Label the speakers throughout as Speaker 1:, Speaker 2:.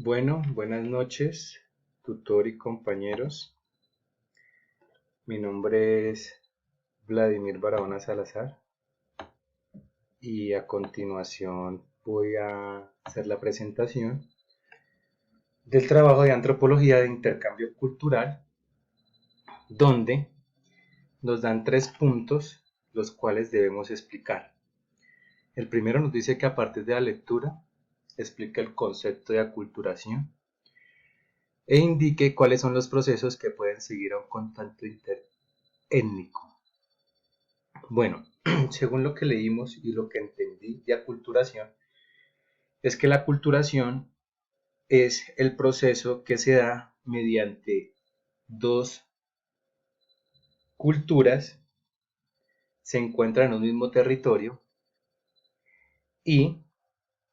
Speaker 1: Bueno, buenas noches, tutor y compañeros. Mi nombre es Vladimir Barahona Salazar y a continuación voy a hacer la presentación del trabajo de antropología de intercambio cultural, donde nos dan 3 puntos los cuales debemos explicar. El primero nos dice que a partir de la lectura explica el concepto de aculturación e indique cuáles son los procesos que pueden seguir a un contacto interétnico. Bueno, según lo que leímos y lo que entendí de aculturación, es que la aculturación es el proceso que se da mediante dos culturas se encuentran en un mismo territorio y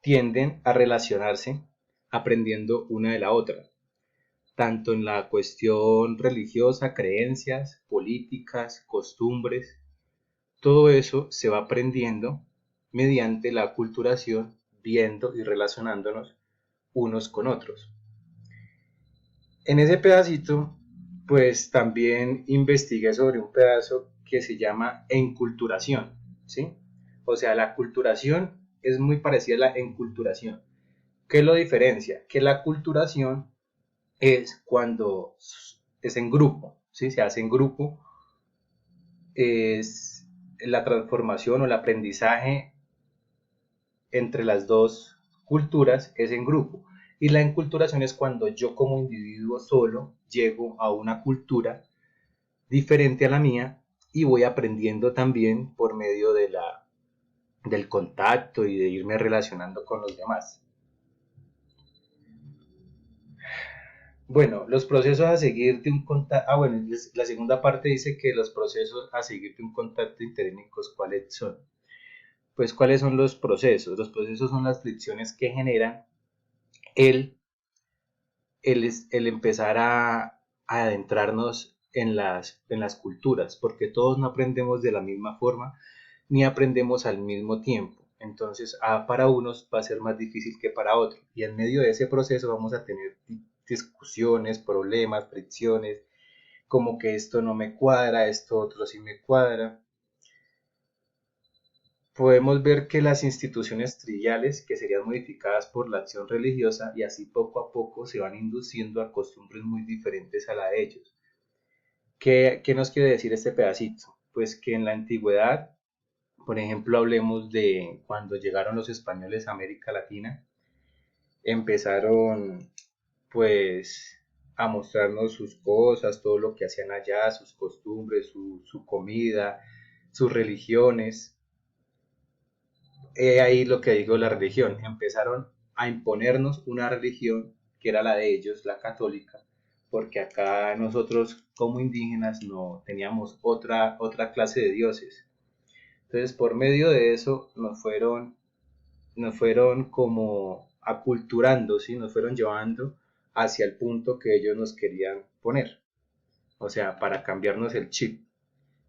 Speaker 1: tienden a relacionarse aprendiendo una de la otra, tanto en la cuestión religiosa, creencias, políticas, costumbres. Todo eso se va aprendiendo mediante la aculturación, viendo y relacionándonos unos con otros. En ese pedacito, pues también investigué sobre un pedazo que se llama enculturación, ¿sí? O sea, la aculturación es muy parecida a la enculturación. ¿Qué lo diferencia? Que la aculturación es cuando es en grupo, ¿sí? Se hace en grupo, es la transformación o el aprendizaje entre las dos culturas es en grupo. Y la enculturación es cuando yo como individuo solo llego a una cultura diferente a la mía y voy aprendiendo también por medio del contacto y de irme relacionando con los demás. Bueno, los procesos a seguir de un contacto. Bueno, la segunda parte dice que los procesos a seguir de un contacto interétnicos, ¿cuáles son? Pues, ¿cuáles son los procesos? Los procesos son las fricciones que generan el el empezar a adentrarnos en las culturas, porque todos no aprendemos de la misma forma ni aprendemos al mismo tiempo. Entonces, para unos va a ser más difícil que para otros. Y en medio de ese proceso vamos a tener discusiones, problemas, fricciones, como que esto no me cuadra, esto otro sí me cuadra. Podemos ver que las instituciones triviales, que serían modificadas por la acción religiosa, y así poco a poco se van induciendo a costumbres muy diferentes a la de ellos. ¿Qué nos quiere decir este pedacito? Pues que en la antigüedad, por ejemplo, hablemos de cuando llegaron los españoles a América Latina, empezaron pues a mostrarnos sus cosas, todo lo que hacían allá, sus costumbres, su comida, sus religiones. Ahí lo que digo, la religión. Empezaron a imponernos una religión que era la de ellos, la católica, porque acá nosotros como indígenas no teníamos otra clase de dioses. Entonces, por medio de eso nos fueron como aculturando, ¿sí? Nos fueron llevando hacia el punto que ellos nos querían poner. O sea, para cambiarnos el chip,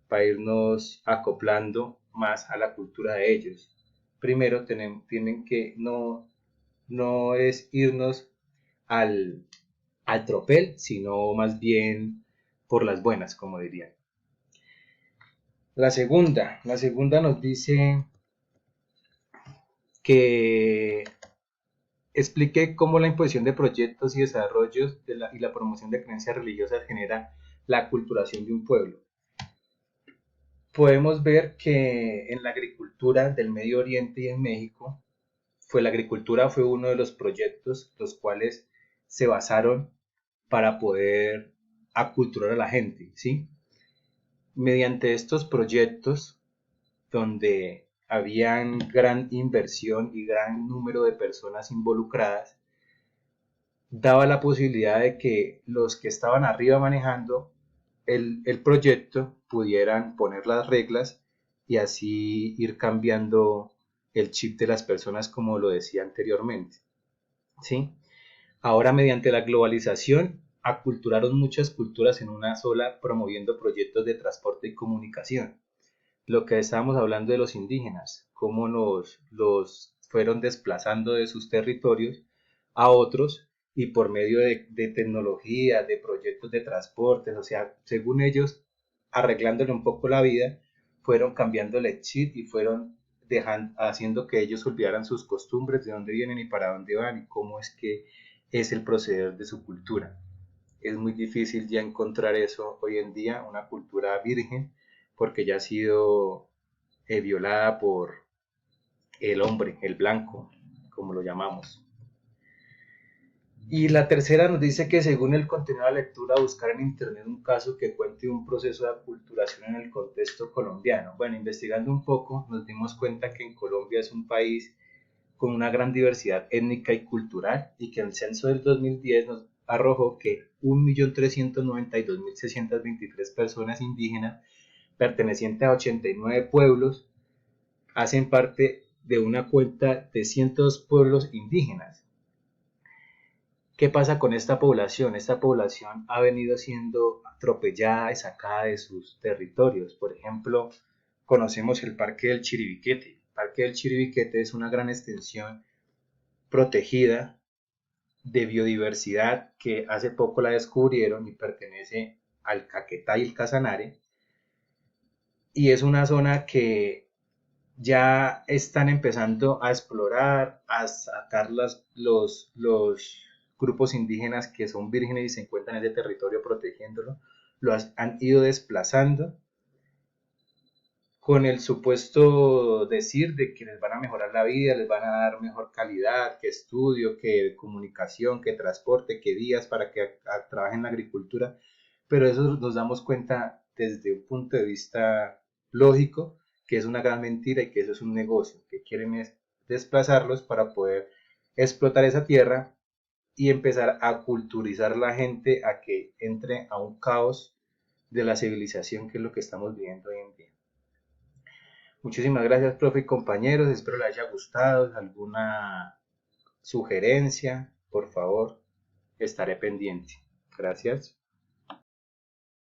Speaker 1: para irnos acoplando más a la cultura de ellos. Primero tienen que no es irnos al, al tropel, sino más bien por las buenas, como dirían. La segunda nos dice que explique cómo la imposición de proyectos y desarrollos y la promoción de creencias religiosas genera la aculturación de un pueblo. Podemos ver que en la agricultura del Medio Oriente y en México, la agricultura fue uno de los proyectos los cuales se basaron para poder aculturar a la gente, ¿sí? Mediante estos proyectos, donde habían gran inversión y gran número de personas involucradas, daba la posibilidad de que los que estaban arriba manejando el proyecto pudieran poner las reglas y así ir cambiando el chip de las personas como lo decía anteriormente, ¿sí? Ahora mediante la globalización aculturaron muchas culturas en una sola promoviendo proyectos de transporte y comunicación. Lo que estábamos hablando de los indígenas, cómo los fueron desplazando de sus territorios a otros y por medio de tecnología, de proyectos de transportes, o sea, según ellos, arreglándole un poco la vida, fueron cambiándole el chip y fueron haciendo que ellos olvidaran sus costumbres, de dónde vienen y para dónde van y cómo es que es el proceder de su cultura. Es muy difícil ya encontrar eso hoy en día, una cultura virgen, porque ya ha sido violada por el hombre, el blanco, como lo llamamos. Y la tercera nos dice que según el contenido de la lectura, buscar en internet un caso que cuente un proceso de aculturación en el contexto colombiano. Bueno, investigando un poco, nos dimos cuenta que en Colombia es un país con una gran diversidad étnica y cultural y que el censo del 2010 nos arrojó que 1.392.623 personas indígenas pertenecientes a 89 pueblos hacen parte de una cuenta de 102 pueblos indígenas. ¿Qué pasa con esta población? Esta población ha venido siendo atropellada y sacada de sus territorios. Por ejemplo, conocemos el Parque del Chiribiquete. El Parque del Chiribiquete es una gran extensión protegida de biodiversidad que hace poco la descubrieron y pertenece al Caquetá y el Casanare. Y es una zona que ya están empezando a explorar, a sacar los grupos indígenas que son vírgenes y se encuentran en ese territorio protegiéndolo, han ido desplazando con el supuesto decir de que les van a mejorar la vida, les van a dar mejor calidad, que estudio, que comunicación, que transporte, que vías para que trabajen en la agricultura, pero eso nos damos cuenta desde un punto de vista lógico que es una gran mentira y que eso es un negocio, que quieren es desplazarlos para poder explotar esa tierra y empezar a culturizar la gente a que entre a un caos de la civilización que es lo que estamos viviendo hoy en día. Muchísimas gracias, profe y compañeros. Espero les haya gustado. ¿Alguna sugerencia? Por favor, estaré pendiente. Gracias.